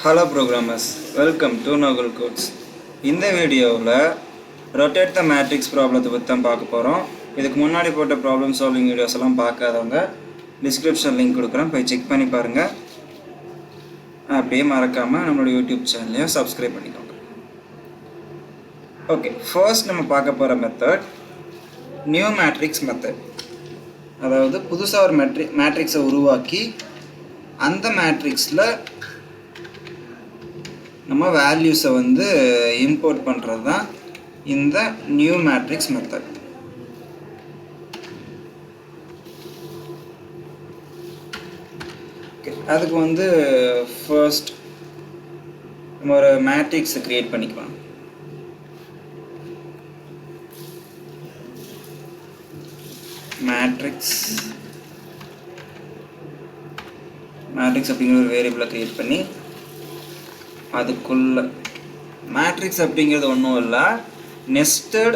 Hello programmers, welcome to Noggle Codes. இந்த வீடியோவில் rotate த matrix ப்ராப்ளத்தை பற்றி தான் பார்க்க போகிறோம். இதுக்கு முன்னாடி போட்ட ப்ராப்ளம் சால்விங் வீடியோஸ் எல்லாம் பார்க்காதவங்க டிஸ்கிரிப்ஷன் லிங்க் கொடுக்குறேன், போய் செக் பண்ணி பாருங்கள். அப்படியே மறக்காமல் நம்மளோட யூடியூப் சேனலையும் சப்ஸ்கிரைப் பண்ணிக்கோங்க. ஓகே, ஃபர்ஸ்ட் நம்ம பார்க்க போகிற மெத்தட் நியூ மேட்ரிக்ஸ் மெத்தட். அதாவது புதுசாக ஒரு மேட்ரிக்ஸை உருவாக்கி அந்த மேட்ரிக்ஸில் நம்ம வேல்யூஸை வந்து இம்போர்ட் பண்ணுறது தான் இந்த நியூ மேட்ரிக்ஸ் மெத்தட். அதுக்கு வந்து ஃபர்ஸ்ட் நம்ம ஒரு மேட்ரிக்ஸை க்ரியேட் பண்ணிக்கலாம். மேட்ரிக்ஸ் அப்படிங்கிற ஒரு வேரியபிளை க்ரியேட் பண்ணி அதுக்குள்ள மேட்ரிக்ஸ் அப்படிங்கிறது ஒன்றும் இல்லை, nested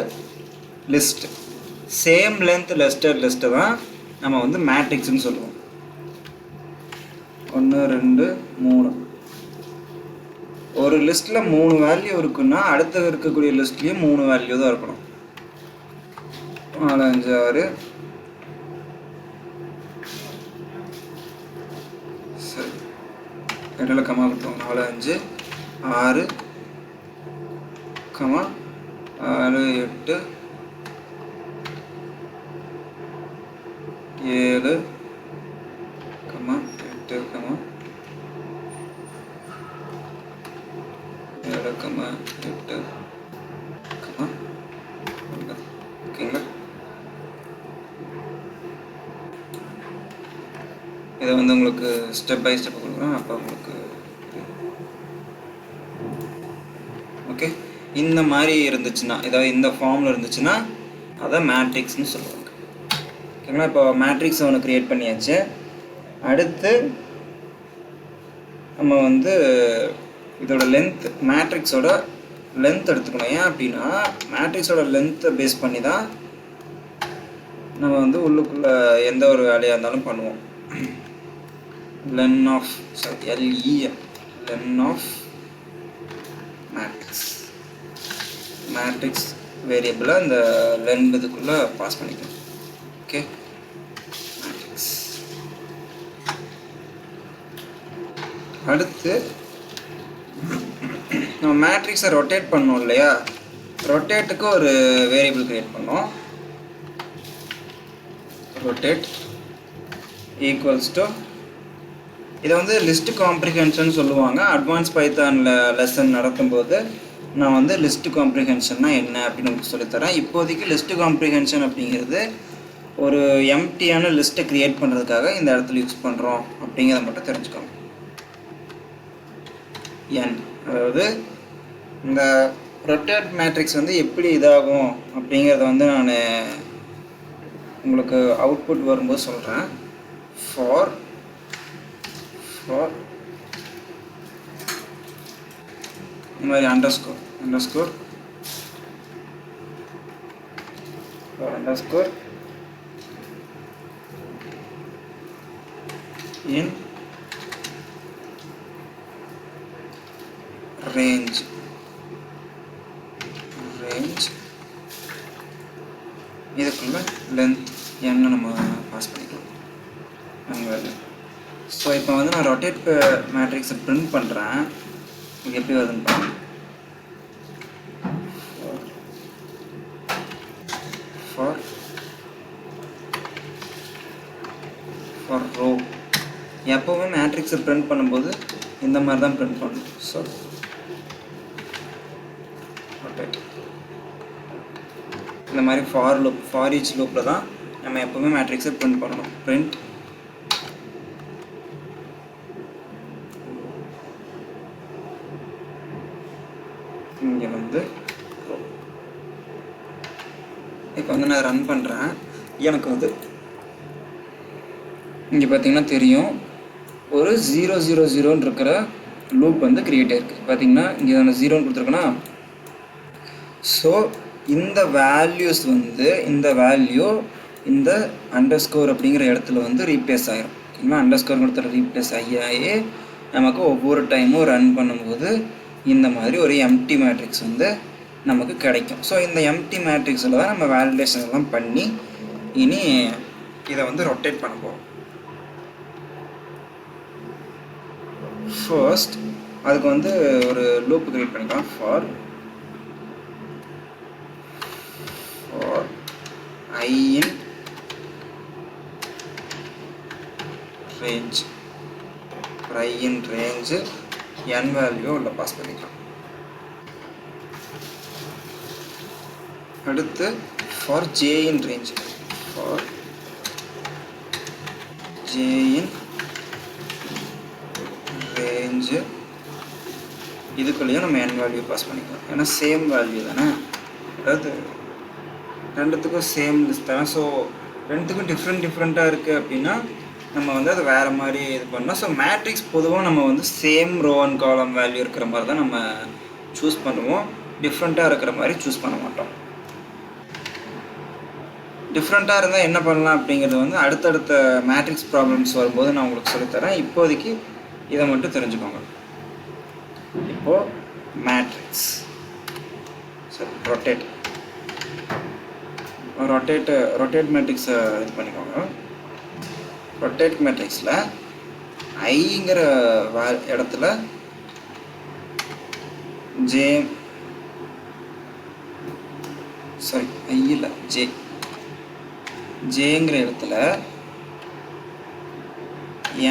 list, same length nested list தான் நம்ம வந்து மேட்ரிக்ஸ்னு சொல்லுவோம். 1 2 3 ஒரு லிஸ்ட்டில் 3 வேல்யூ இருக்குன்னா அடுத்த இருக்கக்கூடிய லிஸ்ட்லேயும் 3 வேல்யூ தான் இருக்கணும். 4 5 6 சரி, இடையில கமா கொடுத்தோம். 4 5 6 6 8 7 8 ஓகேங்களா? இதை வந்து உங்களுக்கு ஸ்டெப் பை ஸ்டெப் கொடுக்குறோம், அப்போ உங்களுக்கு ஓகே. இந்த மாதிரி இருந்துச்சுன்னா, ஏதாவது இந்த ஃபார்மில் இருந்துச்சுன்னா அதை மேட்ரிக்ஸ்னு சொல்லுவாங்க. ஓகேங்களா? இப்போ மேட்ரிக்ஸ் ஒன்று க்ரியேட் பண்ணியாச்சு. அடுத்து நம்ம வந்து இதோட லென்த், மேட்ரிக்ஸோட லென்த் எடுத்துக்கணும். ஏன் அப்படின்னா மேட்ரிக்ஸோட லென்த்தை பேஸ் பண்ணி தான் நம்ம வந்து உள்ளுக்குள்ளே எந்த ஒரு வேலையாக இருந்தாலும் பண்ணுவோம். லென் ஆஃப் மேட்ரிக்ஸ் வேரியபிளை இந்த லென் இதுக்குள்ளே பாஸ் பண்ணிக்கணும். Okay, matrix. அடுத்து நம்ம மேட்ரிக்ஸை ரொட்டேட் பண்ணோம் இல்லையா, ரொட்டேட்டுக்கு ஒரு வேரியபிள் கிரியேட் பண்ணோம். ரொட்டேட் ஈக்குவல்ஸ் டு, இதை வந்து லிஸ்ட் காம்ப்ரிஹென்ஷன் சொல்லுவாங்க. அட்வான்ஸ் பைத்தானில் லெசன் நடத்தும்போது நான் வந்து லிஸ்ட் காம்ப்ரிஹென்ஷன்னா என்ன அப்படின்னு உங்களுக்கு சொல்லித்தரேன். இப்போதைக்கு லிஸ்ட் காம்ப்ரிஹென்ஷன் அப்படிங்கிறது ஒரு எம்டியான லிஸ்ட்டை க்ரியேட் பண்ணுறதுக்காக இந்த இடத்துல யூஸ் பண்ணுறோம் அப்படிங்கிறத மட்டும் தெரிஞ்சுக்கோங்க. அதாவது இந்த ரொட்டேட் மேட்ரிக்ஸ் வந்து எப்படி இதாகும் அப்படிங்கிறத வந்து நான் உங்களுக்கு அவுட்புட் வரும்போது சொல்கிறேன். ஃபார் இந்த மாதிரி அண்டர்ஸ்கோர் இன் ரேஞ்ச் இதுக்குள்ள லென்த் என்ன நம்ம பாஸ் பண்ணிக்கலாம். ஸோ இப்போ வந்து நான் ரொட்டேட் மேட்ரிக்ஸை பிரிண்ட் பண்ணுறேன். இது எப்படி வருதுன்னு பாருங்க. ஃபார் ரோ எப்போவுமே மேட்ரிக்ஸை பிரிண்ட் பண்ணும்போது இந்த மாதிரி தான் பிரிண்ட் பண்ணணும். ஸோ ரொட்டேட் இந்த மாதிரி ஃபார் ஈச் லூப்பில் தான் நம்ம எப்போவுமே மேட்ரிக்ஸை பிரிண்ட் பண்ணணும். பிரிண்ட் இங்கே வந்து இப்போ வந்து நான் ரன் பண்ணுறேன். எனக்கு வந்து இங்கே பார்த்தீங்கன்னா தெரியும் ஒரு 0 0 0ன்னு இருக்கிற லூப் வந்து க்ரியேட் ஆகிருக்கு. பார்த்தீங்கன்னா இங்கே நான் 0ன்னு கொடுத்துருக்கேன்னா, ஸோ இந்த வேல்யூஸ் வந்து இந்த வேல்யூ இந்த அண்டர்ஸ்கோர் அப்படிங்கிற இடத்துல வந்து ரீப்ளேஸ் ஆகிரும். ஓகேங்களா? அண்டர்ஸ்கோர் இடத்துல ரீப்ளேஸ் ஆகி நமக்கு ஒவ்வொரு டைமும் ரன் பண்ணும்போது இந்த மாதிரி ஒரு எம்டி மேட்ரிக்ஸ் வந்து நமக்கு கிடைக்கும். ஸோ இந்த எம்டி மேட்ரிக்ஸில் தான் நம்ம வேலிடேஷன் எல்லாம் பண்ணி இனி இதை வந்து ரொட்டேட் பண்ண போகிறோம். ஃபர்ஸ்ட் அதுக்கு வந்து ஒரு லூப் கிரியேட் பண்ணிக்கலாம். For I in range, I in range n value உள்ள பாஸ் பண்ணிக்கலாம். அடுத்து for j in range, for j in range இதுக்குள்ளேயும் நம்ம n வேல்யூ பாஸ் பண்ணிக்கலாம். ஏன்னா சேம் வேல்யூ தானே, அதாவது ரெண்டுத்துக்கும் சேம் லிஸ்ட் தானே. ஸோ ரெண்டுத்துக்கும் டிஃப்ரெண்ட்டாக இருக்குது அப்படின்னா நம்ம வந்து அதை வேறு மாதிரி இது பண்ணலாம். ஸோ மேட்ரிக்ஸ் பொதுவாக நம்ம வந்து same row and column value இருக்கிற மாதிரி தான் நம்ம சூஸ் பண்ணுவோம். டிஃப்ரெண்ட்டாக இருக்கிற மாதிரி சூஸ் பண்ண மாட்டோம். டிஃப்ரெண்ட்டாக இருந்தால் என்ன பண்ணலாம் அப்படிங்கிறது வந்து அடுத்தடுத்த மேட்ரிக்ஸ் ப்ராப்ளம்ஸ் வரும்போது நான் உங்களுக்கு சொல்லித்தரேன். இப்போதைக்கு இதை மட்டும் தெரிஞ்சுக்கோங்க. இப்போது மேட்ரிக்ஸ் சரி ரொட்டேட் மேட்ரிக்ஸை இது பண்ணிக்கோங்க. ரொட்டேட் மேட்ரிக்ஸில் ஐங்கிற இடத்துல ஜேங்கிற இடத்துல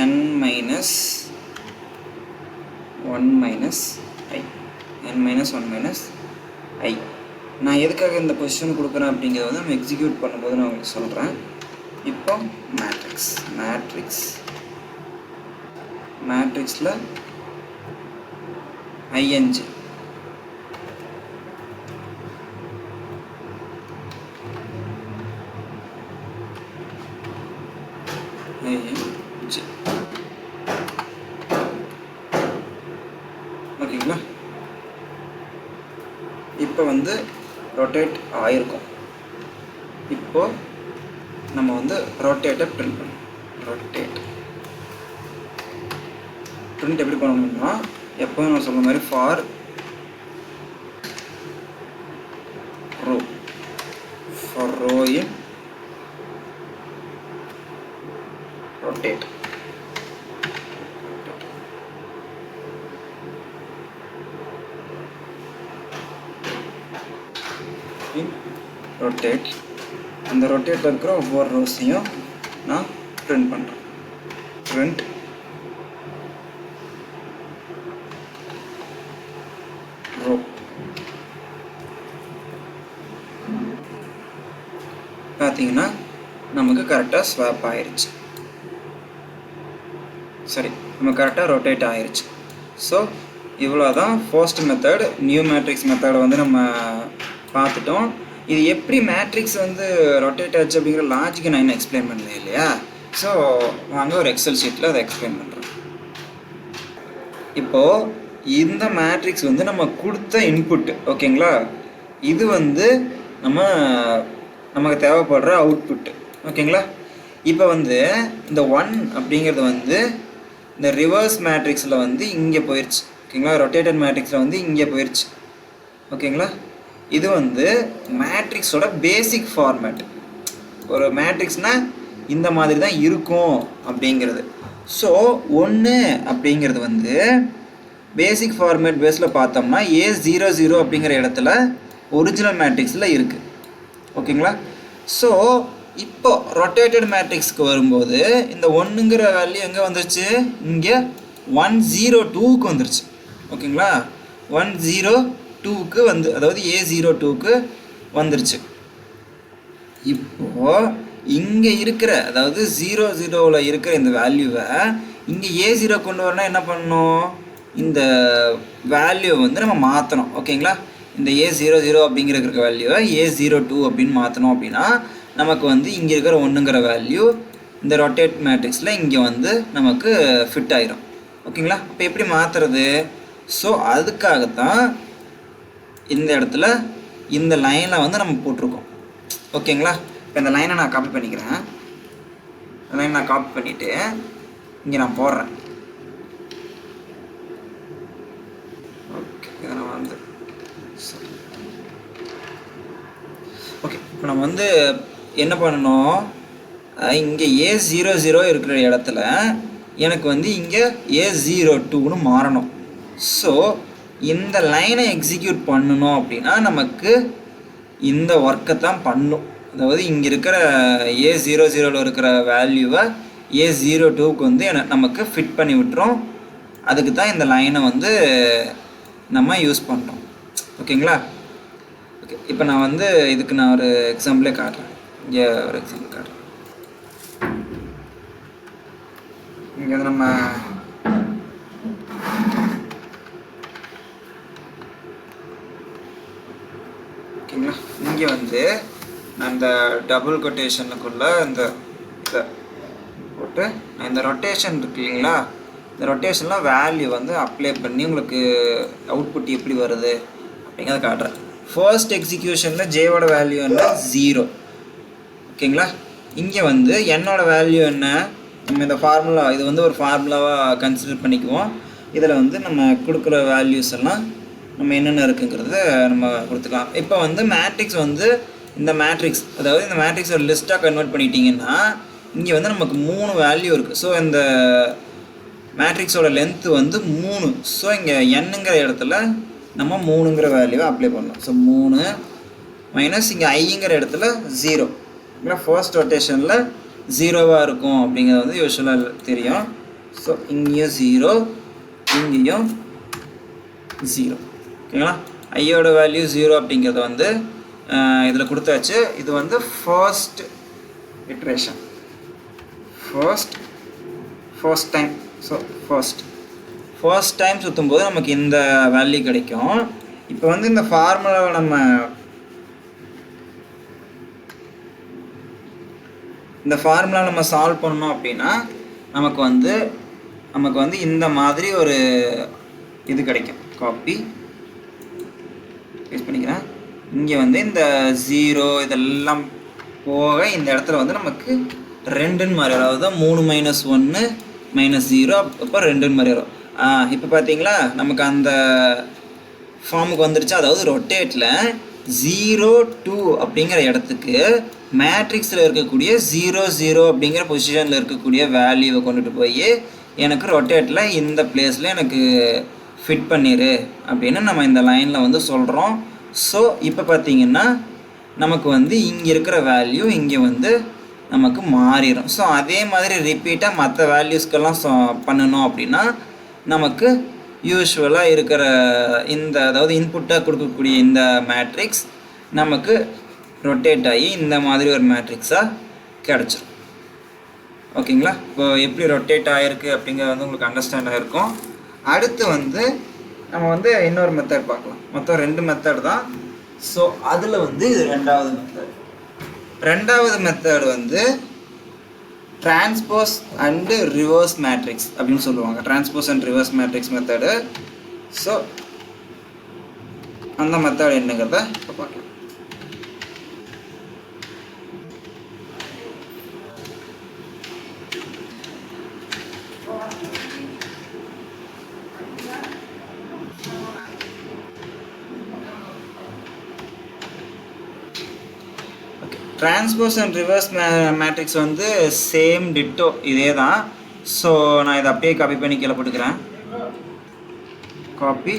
n மைனஸ் 1 மைனஸ் ஐ. நான் எதுக்காக இந்த பொசிஷன் கொடுக்குறேன் அப்படிங்கிறத வந்து நம்ம எக்ஸிக்யூட் பண்ணும்போது நான் உங்களுக்கு சொல்கிறேன். இப்போ மேட்ரிக்ஸில் ஐஎன்ஜி ஓகேங்களா. இப்போ வந்து ரொட்டேட் ஆகிருக்கும். இப்போது நம்ம வந்து ரொட்டேட்டை பிரிண்ட் பண்ணணும். பிரிண்ட் எப்படி பண்ணணும்னா எப்போதும் நான் சொல்கிற மாதிரி for row in rotate. Rotate அந்த ரொட்டேட்டில் இருக்கிற ஒவ்வொரு ரோஸையும் நான் பிரிண்ட் பண்ணுறேன். Print row. பார்த்தீங்கன்னா நமக்கு கரெக்டாக ஸ்வாப் ஆயிடுச்சு. சரி, நம்ம கரெக்டாக ரொட்டேட் ஆயிடுச்சு. ஸோ இவ்வளோ தான் ஃபர்ஸ்ட் மெத்தட். நியூ மேட்ரிக்ஸ் மெத்தடை வந்து நம்ம பார்த்துட்டோம். இது எப்படி மேட்ரிக்ஸ் வந்து ரொட்டேட் ஆச்சு அப்படிங்கிற லாஜிக்கை நான் இன்னும் எக்ஸ்பிளைன் பண்ணல இல்லையா. ஸோ வாங்க ஒரு எக்ஸல் ஷீட்டில் அதை எக்ஸ்பிளைன் பண்ணுறேன். இப்போது இந்த மேட்ரிக்ஸ் வந்து நம்ம கொடுத்த இன்புட்டு ஓகேங்களா. இது வந்து நமக்கு தேவைப்படுற அவுட்புட்டு ஓகேங்களா. இப்போ வந்து இந்த 1 அப்படிங்கிறது வந்து இந்த ரிவர்ஸ் மேட்ரிக்ஸில் வந்து இங்கே போயிடுச்சு ஓகேங்களா. ரொட்டேட்டட் மேட்ரிக்ஸில் வந்து இங்கே போயிடுச்சு ஓகேங்களா. இது வந்து மேட்ரிக்ஸோட பேசிக் ஃபார்மேட். ஒரு மேட்ரிக்ஸ்னால் இந்த மாதிரி தான் இருக்கும் அப்படிங்கிறது. ஸோ 1 அப்படிங்கிறது வந்து பேசிக் ஃபார்மேட் பேஸில் பார்த்தோம்னா A00 அப்படிங்கிற இடத்துல ஒரிஜினல் மேட்ரிக்ஸில் இருக்குது ஓகேங்களா. ஸோ இப்போ ரொட்டேட்டட் மேட்ரிக்ஸ்க்கு வரும்போது இந்த 1ங்கிற வேல்யூ எங்கே வந்துருச்சு, இங்கே 102க்கு வந்துருச்சு ஓகேங்களா. 102க்கு வந்து அதாவது A02க்கு வந்துருச்சு. இப்போது இங்கே இருக்கிற அதாவது 00ல் இருக்கிற இந்த வேல்யூவை இங்கே A0 கொண்டு வரணும். என்ன பண்ணணும், இந்த வேல்யூவை வந்து நம்ம மாற்றணும் ஓகேங்களா. இந்த A00 அப்படிங்கிற வேல்யூவை A02 அப்படின்னு மாற்றணும். அப்படின்னா நமக்கு வந்து இங்கே இருக்கிற 1ங்கிற வேல்யூ இந்த ரொட்டேட் மேட்ரிக்ஸில் இங்கே வந்து நமக்கு ஃபிட் ஆகிரும் ஓகேங்களா. இப்போ எப்படி மாற்றுறது? ஸோ அதுக்காகத்தான் இந்த இடத்துல இந்த லைனை வந்து நம்ம போட்டிருக்கோம் ஓகேங்களா. இப்போ இந்த லைனை நான் காப்பி பண்ணிக்கிறேன். இந்த லைனை நான் காப்பி பண்ணிவிட்டு இங்கே நான் போடுறேன். ஓகே, இப்போ நம்ம வந்து என்ன பண்ணணும், இங்கே A00 இருக்கிற இடத்துல எனக்கு வந்து இங்கே A02ன்னு மாறணும். ஸோ இந்த லைனை எக்ஸிக்யூட் பண்ணணும் அப்படின்னா நமக்கு இந்த ஒர்க்கை தான் பண்ணும். அதாவது இங்கே இருக்கிற A00ல் இருக்கிற வேல்யூவை A02க்கு வந்து நமக்கு ஃபிட் பண்ணி விட்டுரும். அதுக்கு தான் இந்த லைனை வந்து நம்ம யூஸ் பண்ணுறோம். ஓகேங்களா? ஓகே, இப்போ நான் வந்து இதுக்கு நான் ஒரு எக்ஸாம்பிளே காட்டுறேன். இங்கே ஒரு எக்ஸாம்பிள் காட்டுறேன். இங்கே வந்து நம்ம ஓகேங்களா, இங்கே வந்து நான் இந்த டபுள் கொட்டேஷனுக்குள்ளே இந்த இதை போட்டு நான் இந்த ரொட்டேஷன் இருக்கு இல்லைங்களா, இந்த ரொட்டேஷனில் வேல்யூ வந்து அப்ளை பண்ணி உங்களுக்கு அவுட்புட் எப்படி வருது அப்படிங்கிறத காட்டுறேன். ஃபர்ஸ்ட் எக்ஸிக்யூஷனில் ஜேவோட வேல்யூ என்ன, 0. ஓகேங்களா, இங்கே வந்து என்னோட வேல்யூ என்ன, நம்ம இந்த ஃபார்முலா, இது வந்து ஒரு ஃபார்முலாவாக கன்சிடர் பண்ணிக்குவோம். இதில் வந்து நம்ம கொடுக்குற வேல்யூஸ் எல்லாம் நம்ம என்னென்ன இருக்குங்கிறத நம்ம கொடுத்துக்கலாம். இப்போ வந்து மேட்ரிக்ஸ் வந்து இந்த மேட்ரிக்ஸ், அதாவது இந்த மேட்ரிக்ஸ் ஒரு லிஸ்ட்டாக கன்வெர்ட் பண்ணிட்டீங்கன்னா இங்கே வந்து நமக்கு 3 வேல்யூ இருக்குது. ஸோ இந்த மேட்ரிக்ஸோட லென்த்து வந்து 3. ஸோ இங்கே என்னங்கிற இடத்துல நம்ம 3ங்கிற வேல்யூவை அப்ளை பண்ணலாம். ஸோ 3 மைனஸ் இங்கே ஐங்கிற இடத்துல 0. இல்லை ஃபர்ஸ்ட் ரொட்டேஷனில் 0வாக இருக்கும் அப்படிங்கிறது வந்து யூஸ்வலாக தெரியும். ஸோ இங்கேயும் 0, இங்கேயும் 0. ஓகேங்களா, ஐயோட வேல்யூ 0 அப்படிங்கிறது வந்து இதில் கொடுத்தாச்சு. இது வந்து first iteration, first time. So first time சுற்றும்போது நமக்கு இந்த வேல்யூ கிடைக்கும். இப்போ வந்து இந்த ஃபார்முலாவை நம்ம சால்வ் பண்ணோம் அப்படின்னா நமக்கு வந்து இந்த மாதிரி ஒரு இது கிடைக்கும். காப்பி பேஸ்ட் பண்ணிக்கிறேன். இங்கே வந்து இந்த 0 இதெல்லாம் போக இந்த இடத்துல வந்து நமக்கு 2ன்னு மாதிரி வரும். அதாவது 3 - 1 - 0 அப்போ 2ன்னு மாதிரி வரும். இப்போ பார்த்தீங்களா நமக்கு அந்த ஃபார்முக்கு வந்துடுச்சு. அதாவது ரொட்டேட்டில் 0, 2 அப்படிங்கிற இடத்துக்கு மேட்ரிக்ஸில் இருக்கக்கூடிய 0, 0 அப்படிங்கிற பொசிஷனில் இருக்கக்கூடிய வேல்யூவை கொண்டுட்டு போய் எனக்கு ரொட்டேட்டில் இந்த பிளேஸில் எனக்கு ஃபிட் பண்ணிடு அப்படின்னு நம்ம இந்த லைனில் வந்து சொல்கிறோம். ஸோ இப்போ பார்த்திங்கன்னா நமக்கு வந்து இங்கே இருக்கிற வேல்யூ இங்கே வந்து நமக்கு மாறிடும். ஸோ அதே மாதிரி ரிப்பீட்டாக மற்ற வேல்யூஸ்க்கெல்லாம் பண்ணணும் அப்படின்னா நமக்கு யூஸ்வலாக இருக்கிற இந்த, அதாவது இன்புட்டாக கொடுக்கக்கூடிய இந்த மேட்ரிக்ஸ் நமக்கு ரொட்டேட் ஆகி இந்த மாதிரி ஒரு மேட்ரிக்ஸாக கிடச்சிரும். ஓகேங்களா, இப்போ எப்படி ரொட்டேட் ஆகிருக்கு அப்படிங்கிறது வந்து உங்களுக்கு அண்டர்ஸ்டாண்ட் ஆகிருக்கும். அடுத்து வந்து நம்ம வந்து இன்னொரு மெத்தட் பார்க்கலாம். மொத்தம் 2 மெத்தட் தான். ஸோ அதில் வந்து இது ரெண்டாவது மெத்தட் வந்து டிரான்ஸ்போஸ் அண்டு ரிவர்ஸ் மேட்ரிக்ஸ் அப்படின்னு சொல்லுவாங்க. Transpose and reverse matrix method. So அந்த மெத்தட் என்னங்கிறத இப்போ பார்க்கலாம். டிரான்ஸ்போஸ் அண்ட் ரிவர்ஸ் மேட்ரிக்ஸ் வந்து சேம் டிட்டோ இதே தான். ஸோ நான் இதை அப்படியே காப்பி பண்ணி கீழே போட்டுக்கிறேன். காப்பி,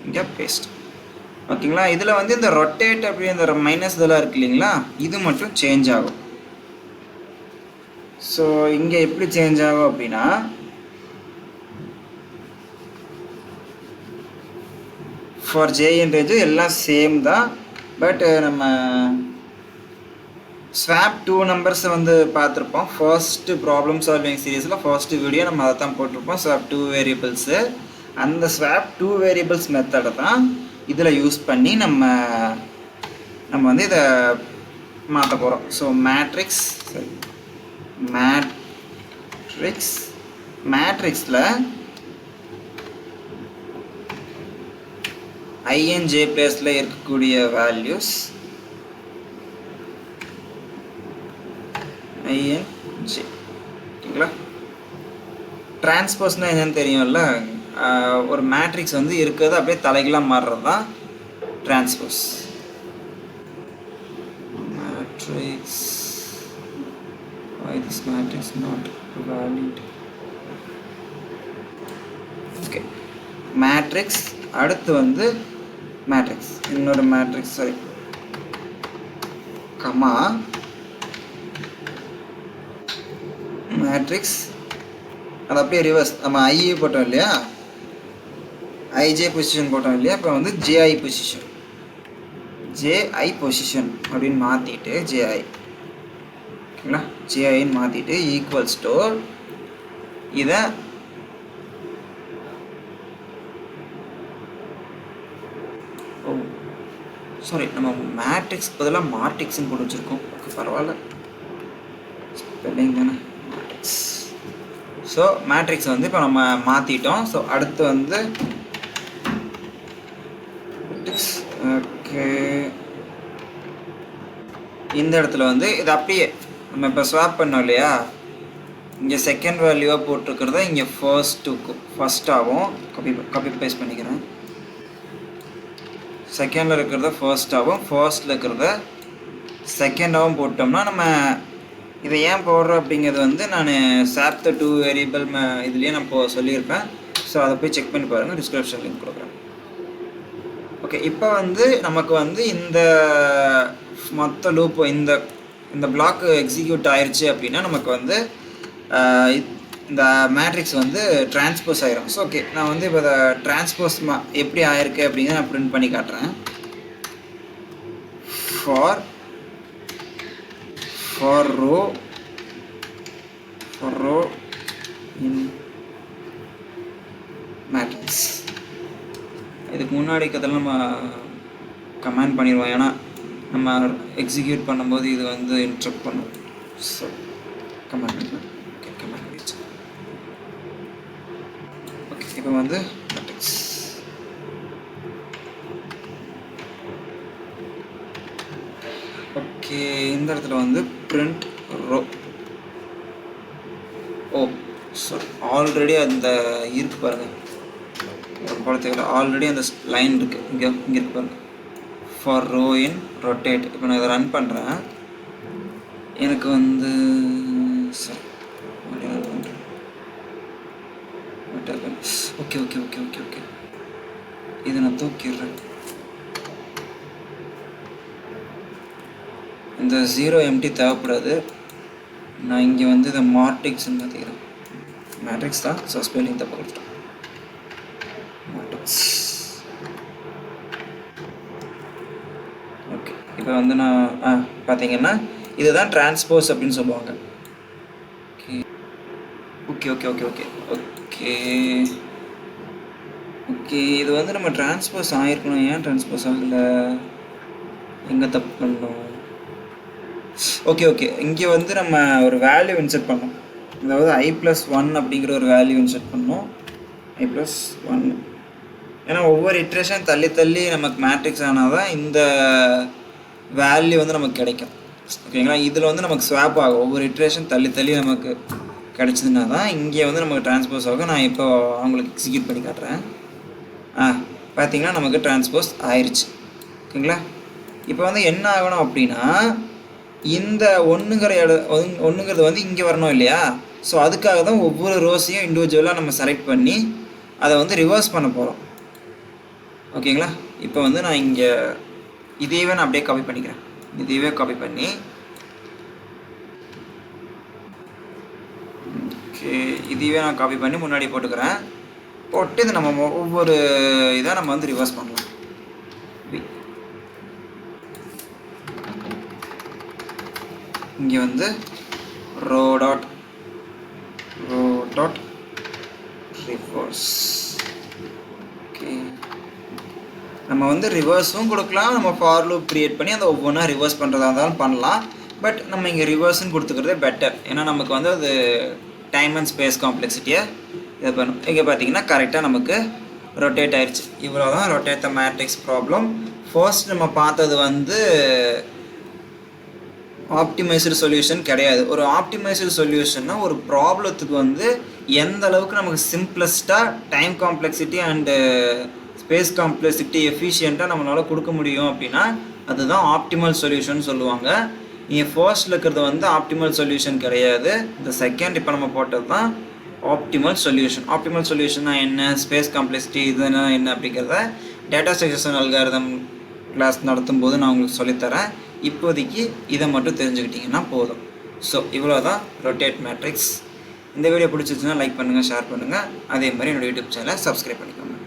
இங்கே பேஸ்ட். ஓகேங்களா, இதில் வந்து இந்த ரொட்டேட் அப்படிங்கிற மைனஸ் இதெல்லாம் இருக்கு இல்லைங்களா, இது மட்டும் சேஞ்ச் ஆகும். ஸோ இங்கே எப்படி சேஞ்ச் ஆகும் அப்படின்னா ஃபார் ஜே அண்ட் ரேஜ் எல்லாம் சேம் தான். பட் நம்ம ஸ்வாப் 2 நம்பர்ஸை வந்து பார்த்துருப்போம். ஃபர்ஸ்ட்டு ப்ராப்ளம் சால்விங் சீரீஸில் ஃபர்ஸ்ட்டு வீடியோ நம்ம அதை தான் போட்டிருப்போம். Swap 2 variables. அந்த ஸ்வாப் 2 வேரியபிள்ஸ் மெத்தடை தான் இதில் யூஸ் பண்ணி நம்ம வந்து இதை மாற்ற போகிறோம். ஸோ மேட்ரிக்ஸில் ஐஎன்ஜே பிளேஸில் இருக்கக்கூடிய வேல்யூஸ் ஐஎன்ஜே. ஓகேங்களா, டிரான்ஸ்போஸ்னால் என்னன்னு தெரியும்ல, ஒரு மேட்ரிக்ஸ் வந்து இருக்கிறது அப்படியே தலைகளாக மாறுறது தான் transpose matrix. Why this matrix not valid? Okay, matrix அடுத்து வந்து matrix இன்னொரு matrix sorry comma matrix அது அப்படியே ரிவர்ஸ் நம்ம ஐஏ போட்டோம் இல்லையா, ஐஜே பொசிஷன் போட்டோம் இல்லையா, இப்போ வந்து ஜேஐ பொசிஷன் அப்படின்னு மாற்றிட்டு ஜேஐ ஓகேங்களா, ஜேஐன்னு மாற்றிட்டு ஈக்குவல்ஸ் டு இதை சாரி நம்ம மேட்ரிக்ஸ் பதிலாக மார்டிக்ஸ்ன்னு போட்டு வச்சுருக்கோம். ஓகே பரவாயில்ல, ஸ்பெல்லிங் தானே மேட்ரிக்ஸ். ஸோ மேட்ரிக்ஸ் வந்து இப்போ நம்ம மாற்றிட்டோம். ஸோ அடுத்து வந்து ஓகே இந்த இடத்துல வந்து இது அப்படியே நம்ம இப்போ ஸ்வாப் பண்ணோம் இல்லையா, இங்கே செகண்ட் வேல்யூவாக போட்டிருக்கிறத இங்கே ஃபர்ஸ்ட்டாகவும் காப்பி பேஸ்ட் பண்ணிக்கிறேன். செகண்டில் இருக்கிறத ஃபர்ஸ்ட்டாகவும் ஃபர்ஸ்ட்டில் இருக்கிறத செகண்டாகவும் போட்டோம்னா நம்ம இதை ஏன் போடுறோம் அப்படிங்கிறது வந்து நான் சாப்த 2 வேரியபிள் இதுலேயே நான் சொல்லியிருப்பேன். ஸோ அதை போய் செக் பண்ணி பாருங்கள், டிஸ்கிரிப்ஷன் லிங்க் கொடுக்குறேன். ஓகே இப்போ வந்து நமக்கு வந்து இந்த மொத்த லூப் இந்த பிளாக் எக்ஸிக்யூட் ஆயிடுச்சு அப்படின்னா நமக்கு வந்து இந்த மேட்ரிக்ஸ் வந்து டிரான்ஸ்போஸ் ஆயிரும். ஸோ ஓகே நான் வந்து இப்போ இதை டிரான்ஸ்போஸ் எப்படி ஆயிருக்கு அப்படிங்கிறத நான் பிரிண்ட் பண்ணி காட்டுறேன். For row in matrix. இதுக்கு முன்னாடி கதையில் நம்ம கமெண்ட் பண்ணிடுவோம், ஏன்னா நம்ம எக்ஸிக்யூட் பண்ணும்போது இது வந்து இன்டரப்ட் பண்ணும். ஸோ கமெண்ட் பண்ணிக்கலாம். ஓகே கமெண்ட் பண்ணிடுச்சு. ஓகே இப்போ வந்து மேட்ரிக்ஸ் ஓகே இந்த இடத்துல வந்து print row. சாரி ஆல்ரெடி அந்த இருக்கு பாருங்கள், குழந்தைகள் ஆல்ரெடி அந்த லைன் இருக்குது இங்கே இருக்கு பாருங்கள், ஃபார் ரோ இன் ரொட்டேட். இப்போ நான் இதை ரன் பண்ணுறேன், எனக்கு வந்து சாரி ரன் பண்ணுறேன். Okay okay okay okay okay இதை நான் தூக்கிடுறேன். இந்த 0 எம்டி தேவைப்படாது. நான் இங்கே வந்து இதை மார்டிக்ஸ்ன்னு மாற்றிக்கிறேன். மேட்ரிக்ஸ் தான், ஸோ ஸ்பெல்லிங் தப்பு கொடுத்துட்டேன். மேட்ரிக்ஸ் ஓகே இப்போ வந்து நான் பார்த்தீங்கன்னா இதுதான் டிரான்ஸ்போஸ் அப்படின்னு சொல்லுவாங்க. Okay okay okay okay okay okay இது வந்து நம்ம டிரான்ஸ்போஸ் ஆகிருக்கணும். ஏன் டிரான்ஸ்போஸ் ஆகலை, எங்கே தப்பு பண்ணோம்? ஓகே ஓகே இங்கே வந்து நம்ம ஒரு வேல்யூ இன்செர்ட் பண்ணோம், அதாவது i+1 அப்படிங்கிற ஒரு வேல்யூ இன்செர்ட் பண்ணோம். i+1 ஏன்னா ஒவ்வொரு இட்ரேஷன் தள்ளி தள்ளி நமக்கு மேட்ரிக்ஸ் ஆனால் தான் இந்த வேல்யூ வந்து நமக்கு கிடைக்கும். ஓகேங்களா, இதில் வந்து நமக்கு ஸ்வாப் ஆகும். ஒவ்வொரு இட்ரேஷன் தள்ளி தள்ளி நமக்கு கிடச்சிதுன்னா தான் இங்கே வந்து நமக்கு டிரான்ஸ்போஸ் ஆகும். நான் இப்போ அவங்களுக்கு எக்ஸிக்யூட் பண்ணி காட்டுறேன். பார்த்தீங்கன்னா நமக்கு டிரான்ஸ்போஸ் ஆயிடுச்சு. ஓகேங்களா, இப்போ வந்து என்ன ஆகணும் அப்படின்னா இந்த ஒன்றுங்கிறது வந்து இங்கே வரணும் இல்லையா. ஸோ அதுக்காக தான் ஒவ்வொரு ரோஸையும் இண்டிவிஜுவலாக நம்ம செலக்ட் பண்ணி அதை வந்து ரிவர்ஸ் பண்ண போகிறோம். ஓகேங்களா, இப்போ வந்து நான் இங்கே இதையவே நான் அப்படியே காப்பி பண்ணிக்கிறேன். இதையவே காப்பி பண்ணி ஓகே இதையவே நான் காப்பி பண்ணி முன்னாடி போட்டுக்கிறேன். போட்டு இது நம்ம ஒவ்வொரு இதாக நம்ம வந்து ரிவர்ஸ் பண்ணலாம். இங்கே வந்து ரோ டாட் ரிவர்ஸ். ஓகே நம்ம வந்து ரிவர்ஸும் கொடுக்கலாம், நம்ம ஃபார் லூப் க்ரியேட் பண்ணி அந்த ஒவ்வொன்றா ரிவர்ஸ் பண்ணுறதா இருந்தாலும் பண்ணலாம். பட் நம்ம இங்கே ரிவர்ஸ்ன்னு கொடுத்துக்கிறதே பெட்டர், ஏன்னா நமக்கு வந்து அது டைம் அண்ட் ஸ்பேஸ் காம்ப்ளெக்சிட்டியை இது பண்ணும். இங்கே பார்த்தீங்கன்னா கரெக்டாக நமக்கு ரொட்டேட் ஆயிடுச்சு. இவ்வளோ தான் ரொட்டேட் த மேட்ரிக்ஸ் ப்ராப்ளம். ஃபர்ஸ்ட் நம்ம பார்த்தது வந்து ஆப்டிமைஸ்டு சொல்யூஷன் கிடையாது. ஒரு ஆப்டிமைஸ்டு சொல்யூஷன்னா ஒரு ப்ராப்ளத்துக்கு வந்து எந்த அளவுக்கு நமக்கு சிம்பிளஸ்ட்டாக time complexity and space complexity எஃபிஷியண்ட்டாக நம்மளால் கொடுக்க முடியும் அப்படின்னா அதுதான் ஆப்டிமல் சொல்யூஷன் சொல்லுவாங்க. இங்கே ஃபர்ஸ்ட்டில் இருக்கிறது வந்து ஆப்டிமல் சொல்யூஷன் கிடையாது. இந்த செகண்ட் இப்போ நம்ம போட்டது தான் ஆப்டிமல் சொல்யூஷன். ஆப்டிமல் சொல்யூஷன்னா என்ன, ஸ்பேஸ் காம்ப்ளெக்சிட்டி இதுனா என்ன அப்படிங்கிறத டேட்டா ஸ்ட்ரக்சர்ஸ் அல்காரிதம் கிளாஸ் நடத்தும் போது நான் உங்களுக்கு சொல்லித்தரேன். இப்போதைக்கு இதை மட்டும் தெரிஞ்சுக்கிட்டிங்கன்னா போதும். ஸோ இவ்வளோ தான் ரொட்டேட் மேட்ரிக்ஸ். இந்த வீடியோ பிடிச்சிருச்சுன்னா லைக் பண்ணுங்கள், ஷேர் பண்ணுங்கள். அதே மாதிரி என்னோடய யூடியூப் சேனலை சப்ஸ்கிரைப் பண்ணிக்கோங்க.